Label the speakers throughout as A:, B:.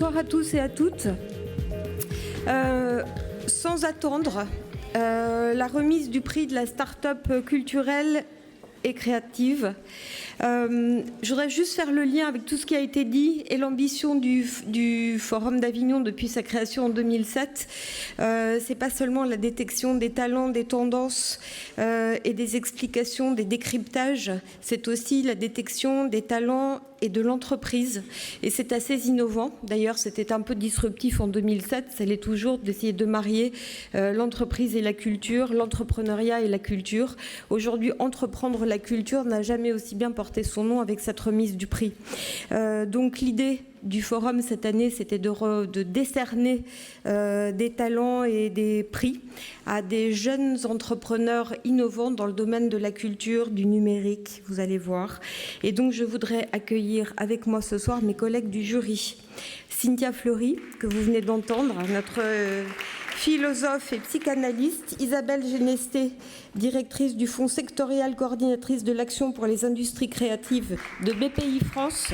A: Bonsoir à tous et à toutes. Sans attendre, la remise du prix de la start-up culturelle et créative. Je voudrais juste faire le lien avec tout ce qui a été dit et l'ambition du Forum d'Avignon depuis sa création en 2007. C'est pas seulement la détection des talents, des tendances et des explications, des décryptages, c'est aussi la détection des talents et de l'entreprise. Et c'est assez innovant. D'ailleurs, c'était un peu disruptif en 2007. Ça l'est toujours d'essayer de marier l'entreprise et la culture, l'entrepreneuriat et la culture. Aujourd'hui, entreprendre la culture n'a jamais aussi bien porté son nom avec cette remise du prix. Donc l'idée du forum cette année, c'était de décerner des talents et des prix à des jeunes entrepreneurs innovants dans le domaine de la culture, du numérique, vous allez voir. Et donc je voudrais accueillir avec moi ce soir mes collègues du jury. Cynthia Fleury, que vous venez d'entendre, notre philosophe et psychanalyste, Isabelle Genesté, directrice du Fonds sectoriel, coordinatrice de l'action pour les industries créatives de BPI France,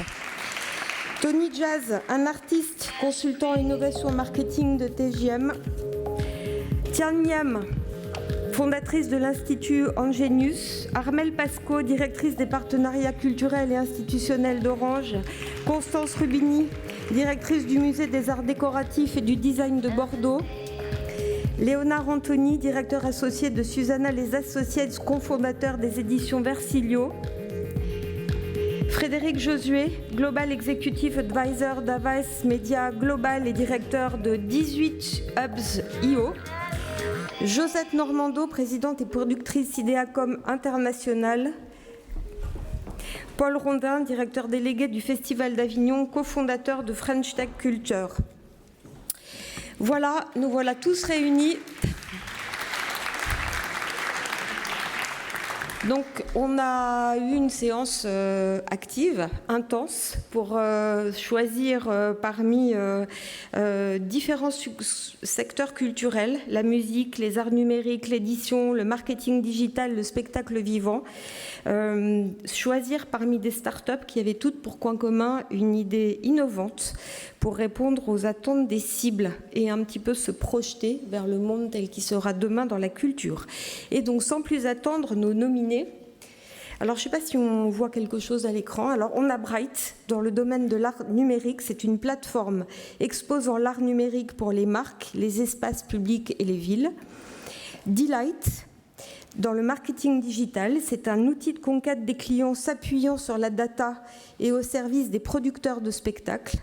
A: Tony Jazz, un artiste, consultant innovation marketing de TGM, Tian Niam, fondatrice de l'Institut Angenius, Armelle Pasco, directrice des partenariats culturels et institutionnels d'Orange, Constance Rubini, directrice du Musée des Arts Décoratifs et du Design de Bordeaux, Léonard Anthony, directeur associé de Susanna Les Associates, cofondateur des éditions Versilio, Frédéric Josué, Global Executive Advisor d'Avas Media Global et directeur de 18 Hubs.io, Josette Normando, présidente et productrice Ideacom International, Paul Rondin, directeur délégué du Festival d'Avignon, cofondateur de French Tech Culture. Voilà, nous voilà tous réunis. Donc, on a eu une séance active, intense, pour choisir parmi différents secteurs culturels, la musique, les arts numériques, l'édition, le marketing digital, le spectacle vivant, choisir parmi des startups qui avaient toutes pour point commun une idée innovante pour répondre aux attentes des cibles et un petit peu se projeter vers le monde tel qu'il sera demain dans la culture. Et donc, sans plus attendre, nos nominés. Alors, je ne sais pas si on voit quelque chose à l'écran. Alors, on a Bright, dans le domaine de l'art numérique. C'est une plateforme exposant l'art numérique pour les marques, les espaces publics et les villes. Delight, dans le marketing digital, c'est un outil de conquête des clients s'appuyant sur la data et au service des producteurs de spectacles.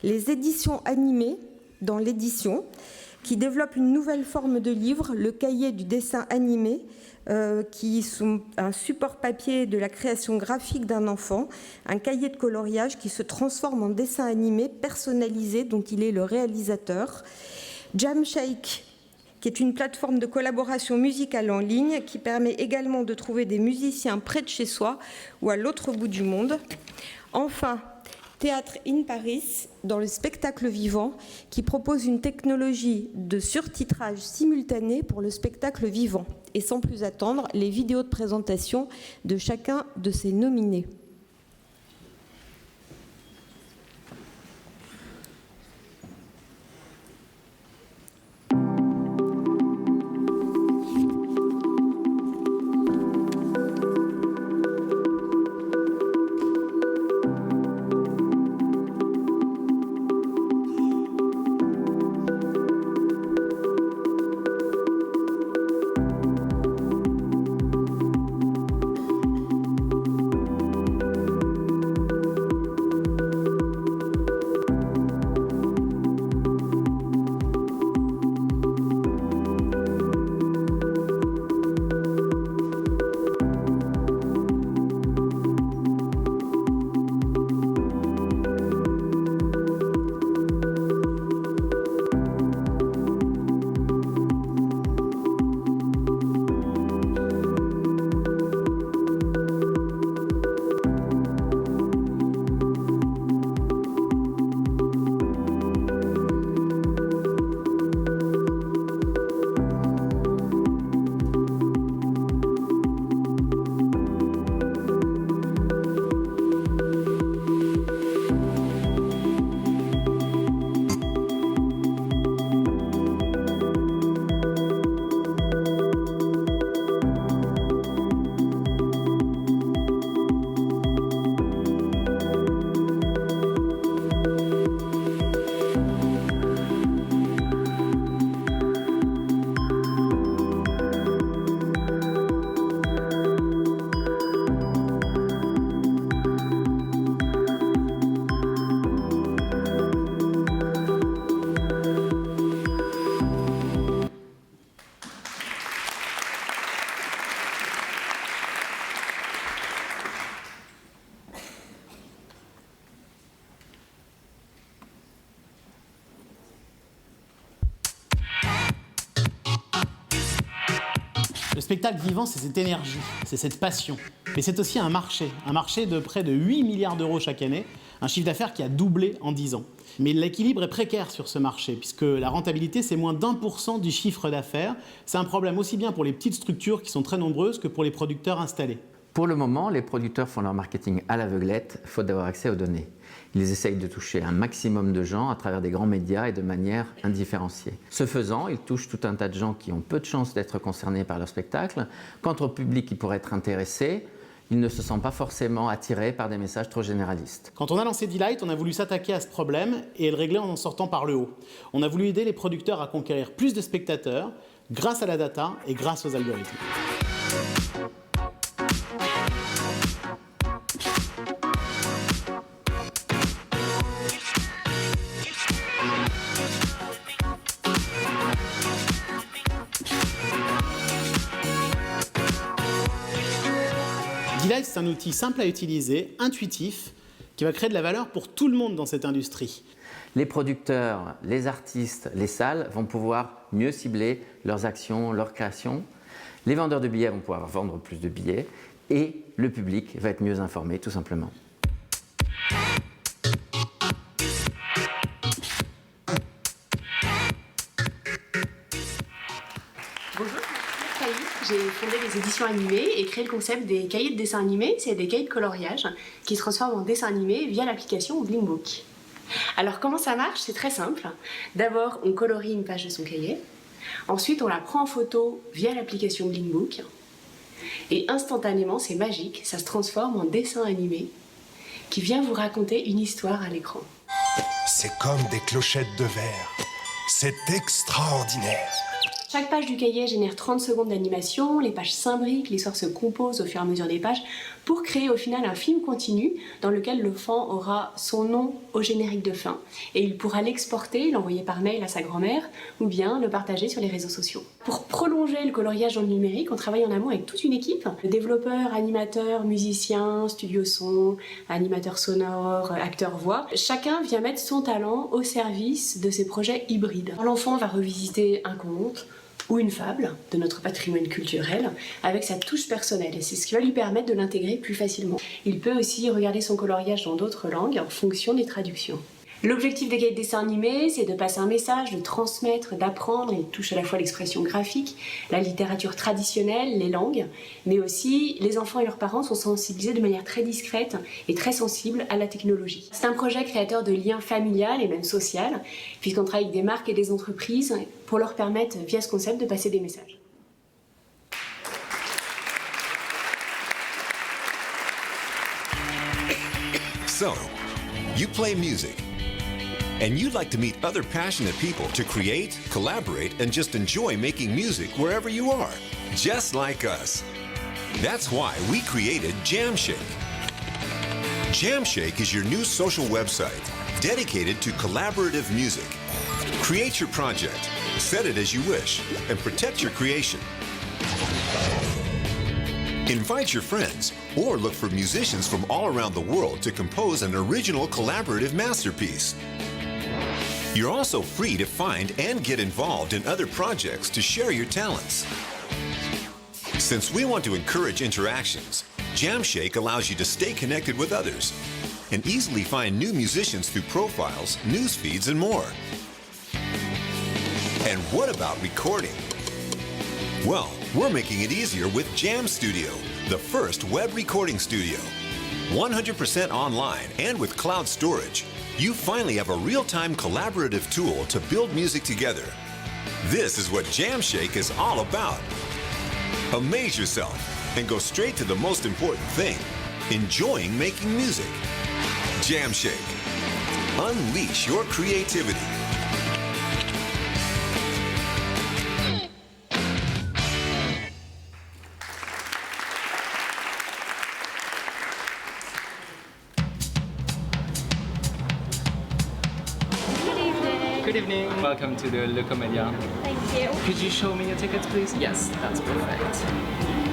A: Les éditions animées, dans l'édition, qui développent une nouvelle forme de livre, le cahier du dessin animé, qui sont un support papier de la création graphique d'un enfant, un cahier de coloriage qui se transforme en dessin animé personnalisé dont il est le réalisateur. Jamshake, qui est une plateforme de collaboration musicale en ligne qui permet également de trouver des musiciens près de chez soi ou à l'autre bout du monde. Enfin, Théâtre in Paris, dans le spectacle vivant, qui propose une technologie de surtitrage simultané pour le spectacle vivant. Et sans plus attendre, les vidéos de présentation de chacun de ces nominés.
B: spectacle vivant, c'est cette énergie, c'est cette passion. Mais c'est aussi un marché de près de 8 milliards d'euros chaque année, un chiffre d'affaires qui a doublé en 10 ans. Mais l'équilibre est précaire sur ce marché, puisque la rentabilité, c'est moins d'1% du chiffre d'affaires. C'est un problème aussi bien pour les petites structures qui sont très nombreuses que pour les producteurs installés.
C: Pour le moment, les producteurs font leur marketing à l'aveuglette, faute d'avoir accès aux données. Ils essayent de toucher un maximum de gens à travers des grands médias et de manière indifférenciée. Ce faisant, ils touchent tout un tas de gens qui ont peu de chances d'être concernés par leur spectacle. Quant au public qui pourrait être intéressé, il ne se sent pas forcément attiré par des messages trop généralistes.
B: Quand on a lancé Delight, on a voulu s'attaquer à ce problème et le régler en sortant par le haut. On a voulu aider les producteurs à conquérir plus de spectateurs grâce à la data et grâce aux algorithmes. Delight, c'est un outil simple à utiliser, intuitif, qui va créer de la valeur pour tout le monde dans cette industrie.
C: Les producteurs, les artistes, les salles vont pouvoir mieux cibler leurs actions, leurs créations. Les vendeurs de billets vont pouvoir vendre plus de billets et le public va être mieux informé, tout simplement.
D: Bonjour, j'ai fondé les éditions animées et créé le concept des cahiers de dessin animé. C'est des cahiers de coloriage qui se transforment en dessin animé via l'application Blingbook. Alors comment ça marche? C'est très simple. D'abord, on colorie une page de son cahier. Ensuite, on la prend en photo via l'application Blingbook. Et instantanément, c'est magique, ça se transforme en dessin animé qui vient vous raconter une histoire à l'écran.
E: C'est comme des clochettes de verre. C'est extraordinaire.
D: Chaque page du cahier génère 30 secondes d'animation, les pages s'imbriquent, l'histoire se compose au fur et à mesure des pages pour créer au final un film continu dans lequel l'enfant aura son nom au générique de fin et il pourra l'exporter, l'envoyer par mail à sa grand-mère ou bien le partager sur les réseaux sociaux. Pour prolonger le coloriage dans le numérique, on travaille en amont avec toute une équipe, développeurs, animateurs, musiciens, studio son, animateurs sonores, acteurs voix. Chacun vient mettre son talent au service de ces projets hybrides. L'enfant va revisiter un conte ou une fable de notre patrimoine culturel avec sa touche personnelle et c'est ce qui va lui permettre de l'intégrer plus facilement. Il peut aussi regarder son coloriage dans d'autres langues en fonction des traductions. L'objectif des cahiers de dessin animés, c'est de passer un message, de transmettre, d'apprendre. Il touche à la fois l'expression graphique, la littérature traditionnelle, les langues, mais aussi les enfants et leurs parents sont sensibilisés de manière très discrète et très sensible à la technologie. C'est un projet créateur de liens familial et même social, puisqu'on travaille avec des marques et des entreprises pour leur permettre, via ce concept, de passer des messages.
F: So, you play music. And you'd like to meet other passionate people to create, collaborate, and just enjoy making music wherever you are, just like us. That's why we created Jamshake. Jamshake is your new social website dedicated to collaborative music. Create your project, set it as you wish, and protect your creation. Invite your friends or look for musicians from all around the world to compose an original collaborative masterpiece. You're also free to find and get involved in other projects to share your talents. Since we want to encourage interactions, Jamshake allows you to stay connected with others and easily find new musicians through profiles, news feeds, and more. And what about recording? Well, we're making it easier with Jam Studio, the first web recording studio. 100% online and with cloud storage, you finally have a real-time collaborative tool to build music together. This is what Jamshake is all about. Amaze yourself and go straight to the most important thing, enjoying making music. Jamshake. Unleash your creativity.
G: Good evening. Welcome to the Le Comédien.
H: Thank you.
G: Could you show me your tickets, please? Yes, that's perfect.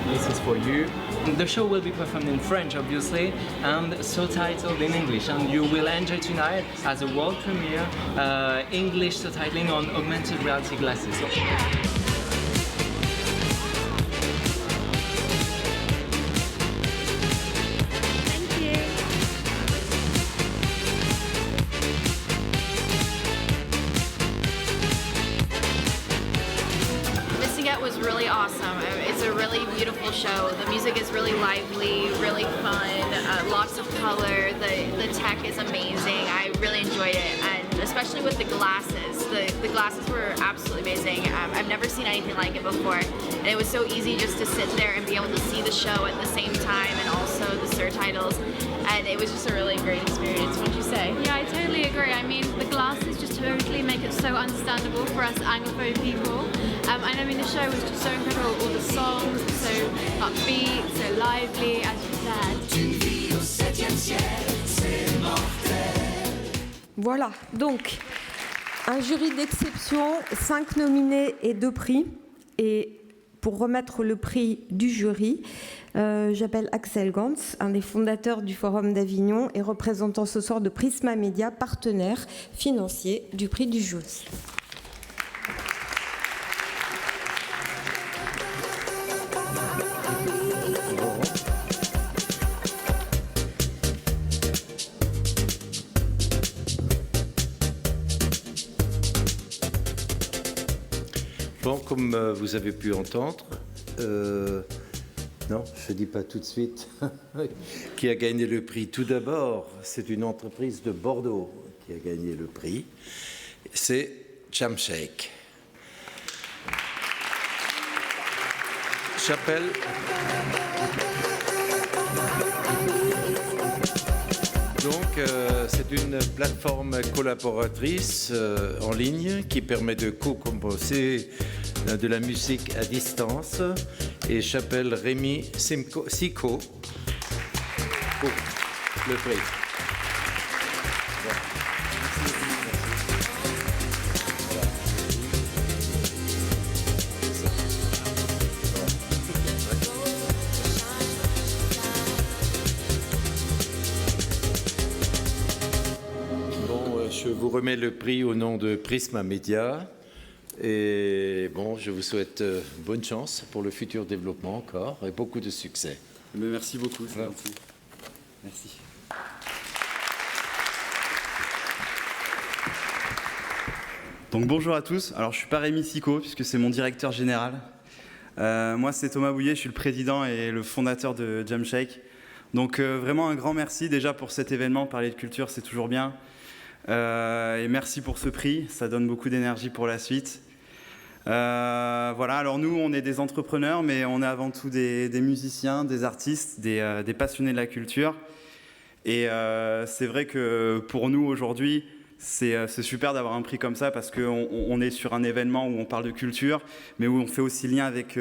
G: This is for you. The show will be performed in French, obviously, and subtitled in English. And you will enjoy tonight as a world premiere English subtitling on augmented reality glasses.
H: set was really awesome. It's a really beautiful show. The music is really lively, really fun, lots of color. The tech is amazing. I really enjoyed it, and especially with the glasses. The glasses were absolutely amazing. I've never seen anything like it before, and it was so easy just to sit there and be able to see the show at the same time and also the subtitles, and it was just a really great experience. What did you say?
I: Yeah, I totally agree. I mean, the glasses just totally make it so understandable for us Anglophone people. And I mean, the show was just so incredible. All the songs were so upbeat, so lively, as you said.
A: Voilà, donc un jury d'exception, 5 nominés et 2 prix. Et pour remettre le prix du jury, j'appelle Axel Gantz, un des fondateurs du Forum d'Avignon et représentant ce soir de Prisma Media, partenaire financier du prix du jury.
J: Bon, comme vous avez pu entendre, non, je ne dis pas tout de suite qui a gagné le prix. Tout d'abord, c'est une entreprise de Bordeaux qui a gagné le prix. C'est Jamshake. J'appelle... Donc, c'est une plateforme collaboratrice en ligne qui permet de co-composer de la musique à distance. Et j'appelle Rémi Sico pour le prix. Je vous remets le prix au nom de Prisma Media. Et bon, je vous souhaite bonne chance pour le futur développement encore et beaucoup de succès.
K: Mais merci beaucoup, c'est gentil. Merci. Donc bonjour à tous. Alors je suis pas Rémi Sico puisque c'est mon directeur général. Moi c'est Thomas Bouillet, je suis le président et le fondateur de Jamshake. Donc vraiment un grand merci déjà pour cet événement. Parler de culture c'est toujours bien. Et merci pour ce prix, ça donne beaucoup d'énergie pour la suite. Voilà, alors nous on est des entrepreneurs mais on est avant tout des musiciens, des artistes, des passionnés de la culture. Et c'est vrai que pour nous aujourd'hui c'est super d'avoir un prix comme ça parce qu'on est sur un événement où on parle de culture mais où on fait aussi lien avec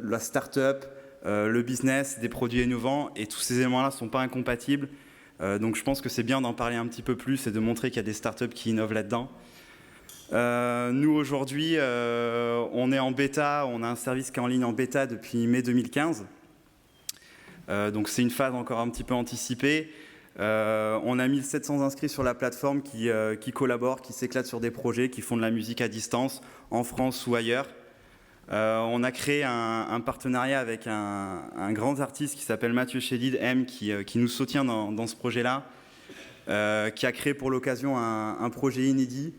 K: la start-up, le business, des produits innovants, et tous ces éléments-là ne sont pas incompatibles. Donc je pense que c'est bien d'en parler un petit peu plus et de montrer qu'il y a des startups qui innovent là-dedans. Nous aujourd'hui, on est en bêta, on a un service qui est en ligne en bêta depuis mai 2015. Donc c'est une phase encore un petit peu anticipée. On a 1700 inscrits sur la plateforme qui collaborent, qui s'éclatent sur des projets, qui font de la musique à distance en France ou ailleurs. On a créé un partenariat avec un grand artiste qui s'appelle Mathieu Chédid, M, qui nous soutient dans ce projet-là, qui a créé pour l'occasion un projet inédit.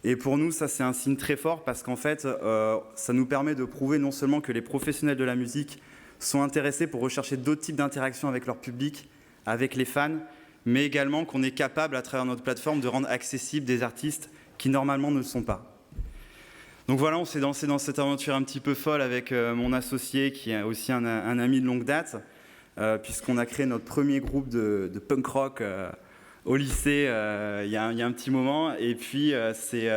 K: Et pour nous, ça c'est un signe très fort parce qu'en fait, ça nous permet de prouver non seulement que les professionnels de la musique sont intéressés pour rechercher d'autres types d'interactions avec leur public, avec les fans, mais également qu'on est capable, à travers notre plateforme, de rendre accessibles des artistes qui normalement ne le sont pas. Donc voilà, on s'est lancé dans cette aventure un petit peu folle avec mon associé qui est aussi un ami de longue date, puisqu'on a créé notre premier groupe de punk rock au lycée il y a un petit moment. Et puis c'est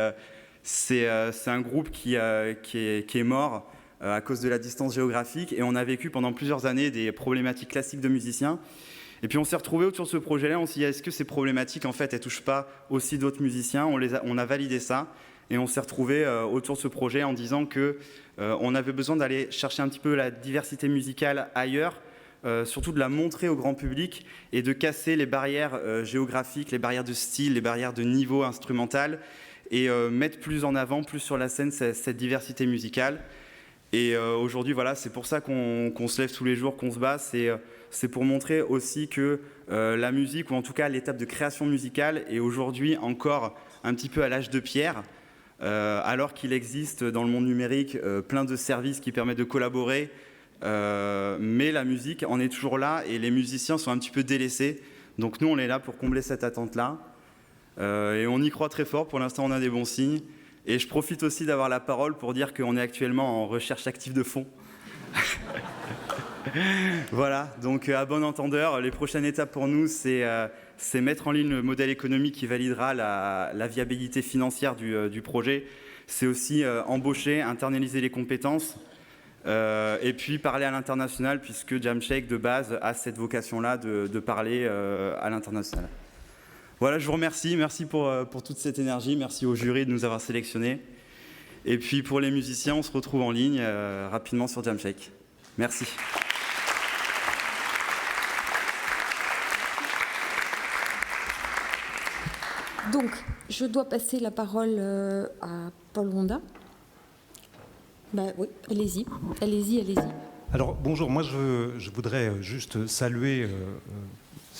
K: un groupe qui est mort à cause de la distance géographique, et on a vécu pendant plusieurs années des problématiques classiques de musiciens. Et puis on s'est retrouvés autour de ce projet-là, on s'est dit est-ce que ces problématiques en fait elles touchent pas aussi d'autres musiciens? On a validé ça. Et on s'est retrouvés autour de ce projet en disant qu'on avait besoin d'aller chercher un petit peu la diversité musicale ailleurs, surtout de la montrer au grand public et de casser les barrières géographiques, les barrières de style, les barrières de niveau instrumental, et mettre plus en avant, plus sur la scène cette diversité musicale. Et aujourd'hui, voilà, c'est pour ça qu'on se lève tous les jours, qu'on se bat. C'est pour montrer aussi que la musique, ou en tout cas l'étape de création musicale, est aujourd'hui encore un petit peu à l'âge de pierre. alors qu'il existe dans le monde numérique plein de services qui permettent de collaborer, mais la musique en est toujours là et les musiciens sont un petit peu délaissés. Donc nous, on est là pour combler cette attente-là. Et on y croit très fort. Pour l'instant, on a des bons signes. Et je profite aussi d'avoir la parole pour dire qu'on est actuellement en recherche active de fonds. Voilà, donc à bon entendeur, les prochaines étapes pour nous, c'est mettre en ligne le modèle économique qui validera la viabilité financière du projet. C'est aussi embaucher, internaliser les compétences et puis parler à l'international, puisque Jamshake, de base, a cette vocation-là de parler à l'international. Voilà, je vous remercie. Merci pour toute cette énergie. Merci au jury de nous avoir sélectionnés. Et puis pour les musiciens, on se retrouve en ligne rapidement sur Jamshake. Merci.
A: Donc, je dois passer la parole à Paul Ronda. Oui, allez-y.
L: Alors, bonjour, moi je voudrais juste saluer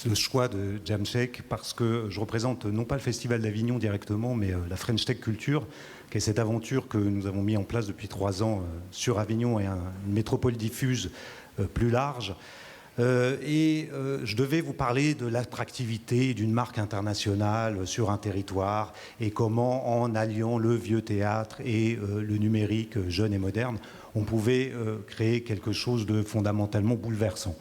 L: le choix de Jamshake parce que je représente non pas le Festival d'Avignon directement, mais la French Tech Culture, qui est cette aventure que nous avons mis en place depuis 3 ans sur Avignon et une métropole diffuse plus large. Je devais vous parler de l'attractivité d'une marque internationale sur un territoire et comment, en alliant le vieux théâtre et le numérique jeune et moderne, on pouvait créer quelque chose de fondamentalement bouleversant.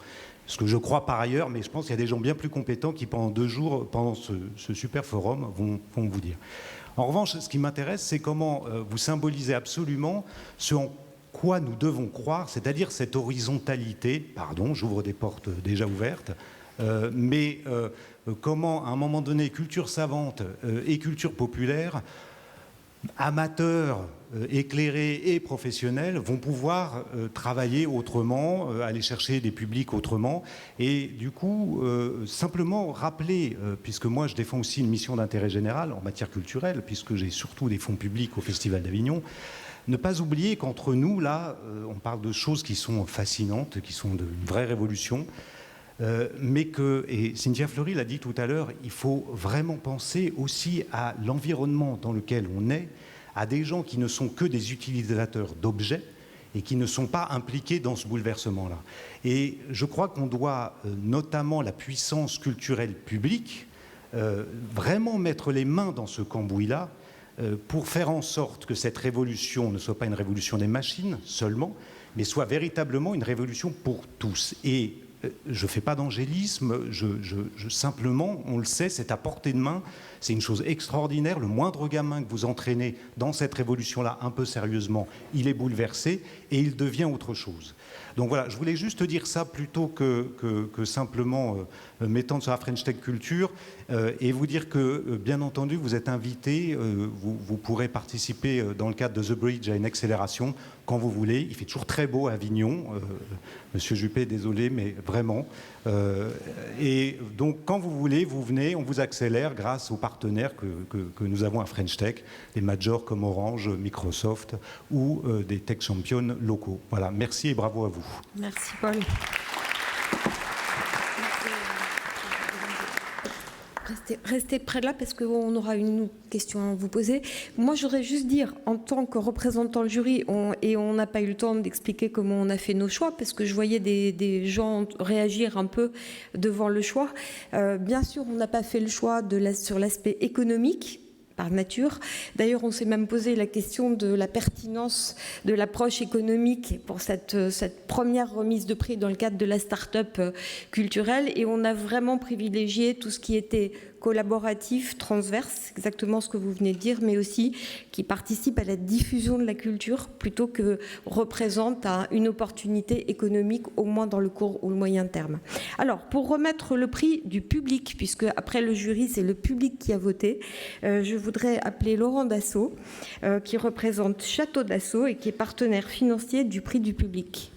L: Ce que je crois par ailleurs, mais je pense qu'il y a des gens bien plus compétents qui, pendant 2 jours, pendant ce super forum, vont vous dire. En revanche, ce qui m'intéresse, c'est comment vous symbolisez absolument ce en quoi nous devons croire, c'est-à-dire cette horizontalité, pardon, j'ouvre des portes déjà ouvertes, mais comment, à un moment donné, culture savante et culture populaire, amateurs, éclairés et professionnels vont pouvoir travailler autrement, aller chercher des publics autrement, et du coup, simplement rappeler, puisque moi je défends aussi une mission d'intérêt général en matière culturelle, puisque j'ai surtout des fonds publics au Festival d'Avignon, ne pas oublier qu'entre nous, là, on parle de choses qui sont fascinantes, qui sont de vraies révolutions, mais que, et Cynthia Fleury l'a dit tout à l'heure, il faut vraiment penser aussi à l'environnement dans lequel on est, à des gens qui ne sont que des utilisateurs d'objets et qui ne sont pas impliqués dans ce bouleversement-là. Et je crois qu'on doit, notamment la puissance culturelle publique, vraiment mettre les mains dans ce cambouis-là, pour faire en sorte que cette révolution ne soit pas une révolution des machines seulement, mais soit véritablement une révolution pour tous. Et je ne fais pas d'angélisme, simplement, on le sait, c'est à portée de main, c'est une chose extraordinaire. Le moindre gamin que vous entraînez dans cette révolution-là, un peu sérieusement, il est bouleversé et il devient autre chose. Donc voilà, je voulais juste dire ça plutôt que simplement m'étendre sur la French Tech Culture et vous dire que, bien entendu, vous êtes invités, vous pourrez participer dans le cadre de The Bridge à une accélération quand vous voulez. Il fait toujours très beau à Avignon. Monsieur Juppé, désolé, mais vraiment. Et donc, quand vous voulez, vous venez, on vous accélère grâce aux partenaires que nous avons à French Tech, des majors comme Orange, Microsoft ou des tech champions locaux. Voilà, merci et bravo à vous.
A: Merci Paul. Restez près de là parce qu'on aura une question à vous poser. Moi, je voudrais juste dire, en tant que représentant le jury, on n'a pas eu le temps d'expliquer comment on a fait nos choix parce que je voyais des gens réagir un peu devant le choix. Bien sûr, on n'a pas fait le choix sur l'aspect économique, par nature. D'ailleurs, on s'est même posé la question de la pertinence de l'approche économique pour cette première remise de prix dans le cadre de la start-up culturelle. Et on a vraiment privilégié tout ce qui était collaboratif, transverse, exactement ce que vous venez de dire, mais aussi qui participe à la diffusion de la culture plutôt que représente une opportunité économique, au moins dans le court ou le moyen terme. Alors, pour remettre le prix du public, puisque après le jury, c'est le public qui a voté, je voudrais appeler Laurent Dassault, qui représente Château d'Assaut et qui est partenaire financier du prix du public.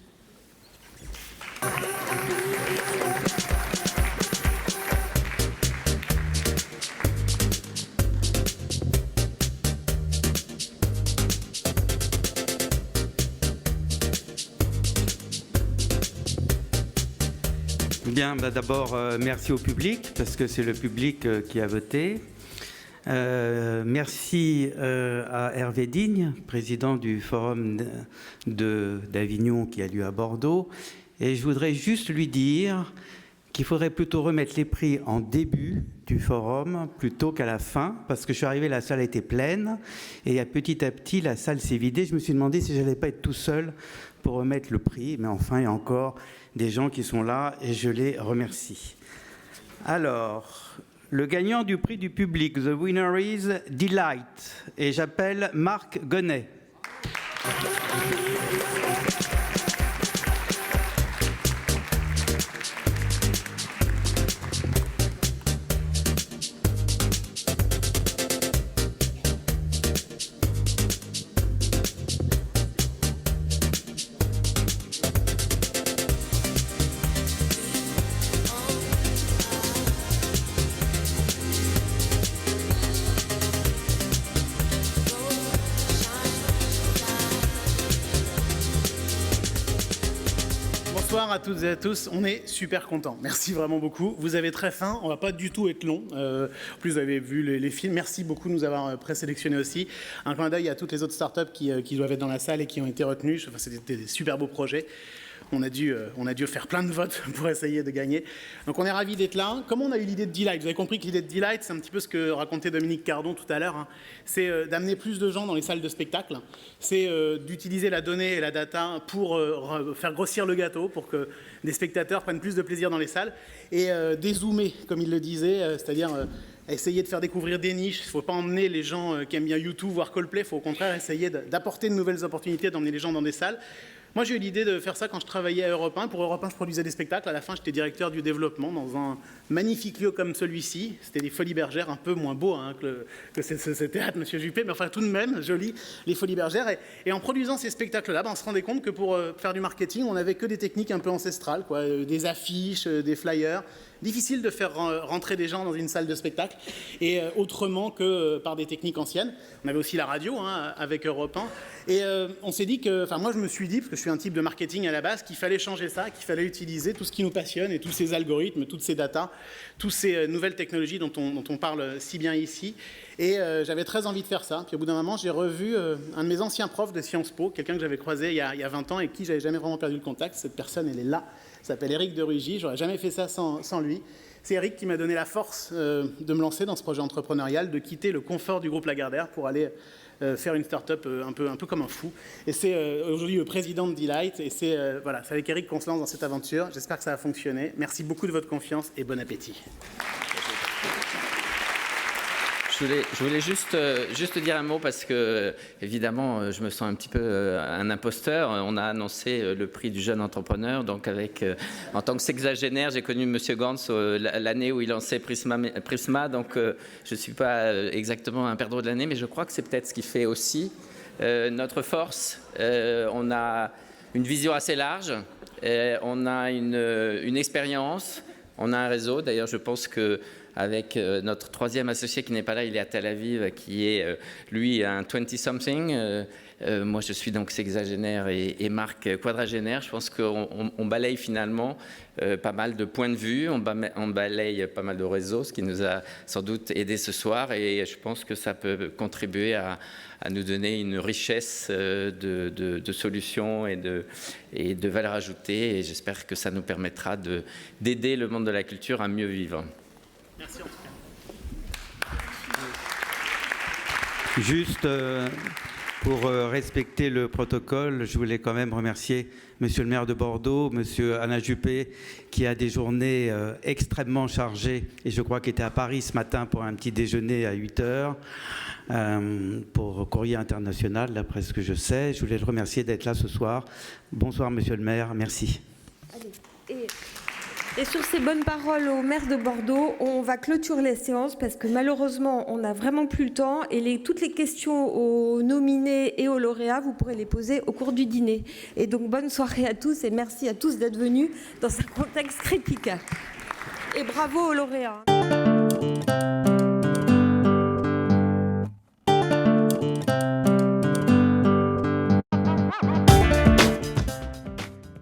M: Bien, d'abord, merci au public, parce que c'est le public qui a voté. Merci à Hervé Digne, président du Forum d'Avignon qui a lieu à Bordeaux. Et je voudrais juste lui dire qu'il faudrait plutôt remettre les prix en début du forum plutôt qu'à la fin, parce que je suis arrivé, la salle était pleine, et petit à petit, la salle s'est vidée. Je me suis demandé si je n'allais pas être tout seul pour remettre le prix, mais enfin, il y a encore des gens qui sont là, et je les remercie. Alors, le gagnant du prix du public, the winner is Delight, et j'appelle Marc Gonnet.
B: Bonsoir à toutes et à tous, on est super contents. Merci vraiment beaucoup. Vous avez très faim, on va pas du tout être long. En plus, vous avez vu les films. Merci beaucoup de nous avoir présélectionnés aussi. Un clin d'œil à toutes les autres startups qui doivent être dans la salle et qui ont été retenues. Enfin, c'était des super beaux projets. On a dû faire plein de votes pour essayer de gagner. Donc on est ravis d'être là. Comment on a eu l'idée de Delight? Vous avez compris que l'idée de Delight, c'est un petit peu ce que racontait Dominique Cardon tout à l'heure. Hein. C'est d'amener plus de gens dans les salles de spectacle. C'est d'utiliser la donnée et la data pour faire grossir le gâteau, pour que des spectateurs prennent plus de plaisir dans les salles. Et dézoomer, comme il le disait, c'est-à-dire essayer de faire découvrir des niches. Il ne faut pas emmener les gens qui aiment bien YouTube, voire Coldplay. Il faut au contraire essayer d'apporter de nouvelles opportunités, d'emmener les gens dans des salles. Moi, j'ai eu l'idée de faire ça quand je travaillais à Europe 1. Pour Europe 1, je produisais des spectacles. À la fin, j'étais directeur du développement dans un magnifique lieu comme celui-ci. C'était les Folies Bergères, un peu moins beau hein, que ce théâtre, Monsieur Juppé, mais enfin tout de même joli, les Folies Bergères. Et en produisant ces spectacles-là, on se rendait compte que pour faire du marketing, on n'avait que des techniques un peu ancestrales, quoi, des affiches, des flyers. Difficile de faire rentrer des gens dans une salle de spectacle et autrement que par des techniques anciennes. On avait aussi la radio hein, avec Europe 1 et on s'est dit que, enfin moi je me suis dit, parce que je suis un type de marketing à la base, qu'il fallait changer ça, qu'il fallait utiliser tout ce qui nous passionne et tous ces algorithmes, toutes ces datas, toutes ces nouvelles technologies dont on parle si bien ici. Et j'avais très envie de faire ça. Puis au bout d'un moment, j'ai revu un de mes anciens profs de Sciences Po, quelqu'un que j'avais croisé il y a 20 ans et qui j'avais jamais vraiment perdu le contact. Cette personne, elle est là. Il s'appelle Eric de Rugy. J'aurais jamais fait ça sans lui. C'est Eric qui m'a donné la force de me lancer dans ce projet entrepreneurial, de quitter le confort du groupe Lagardère pour aller faire une start-up un peu comme un fou. Et c'est aujourd'hui le président de Delight. Et c'est avec Eric qu'on se lance dans cette aventure. J'espère que ça va fonctionner. Merci beaucoup de votre confiance et bon appétit.
C: Je voulais juste dire un mot parce que, évidemment, je me sens un petit peu un imposteur. On a annoncé le prix du jeune entrepreneur. Donc, en tant que sexagénaire, j'ai connu M. Gantz l'année où il lançait Prisma. Donc, je ne suis pas exactement un perdreau de l'année, mais je crois que c'est peut-être ce qui fait aussi notre force. On a une vision assez large. On a une expérience. On a un réseau. D'ailleurs, je pense que avec notre troisième associé qui n'est pas là, il est à Tel Aviv, qui est, lui, un 20-something. Moi, je suis donc sexagénaire et Marc quadragénaire. Je pense qu'on balaye finalement pas mal de points de vue, on balaye pas mal de réseaux, ce qui nous a sans doute aidé ce soir. Et je pense que ça peut contribuer à nous donner une richesse de solutions et de valeurs ajoutées. Et j'espère que ça nous permettra d'aider le monde de la culture à mieux vivre.
B: Merci en tout
M: cas. Juste pour respecter le protocole, je voulais quand même remercier Monsieur le maire de Bordeaux, Monsieur Alain Juppé, qui a des journées extrêmement chargées et je crois qu'il était à Paris ce matin pour un petit déjeuner à 8h pour Courrier International, d'après ce que je sais. Je voulais le remercier d'être là ce soir. Bonsoir Monsieur le maire, merci.
A: Allez, et sur ces bonnes paroles au maire de Bordeaux, on va clôturer la séance parce que malheureusement, on n'a vraiment plus le temps et toutes les questions aux nominés et aux lauréats, vous pourrez les poser au cours du dîner. Et donc, bonne soirée à tous et merci à tous d'être venus dans un contexte critique. Et bravo aux lauréats.